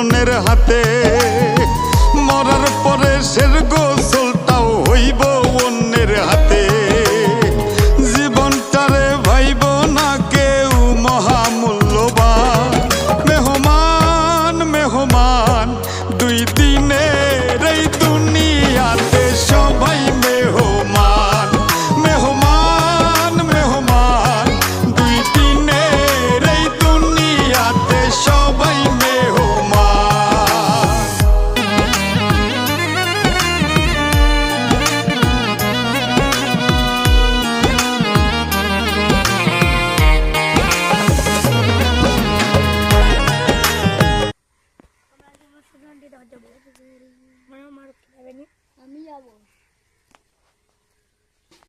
অন্যের হাতে, মরার পরে শের গোসলটাও হইব অন্যের হাতে। জীবনটারে ভাইব না কেউ মহামূল্যবান। মেহমান মেহমান দুই দিনের এই দুনিয়াতে সবাই মেহমান। মেহমান মেহমান দুই দিনের এই দুনিয়াতে সবাই মেহমান। আমি যাবো।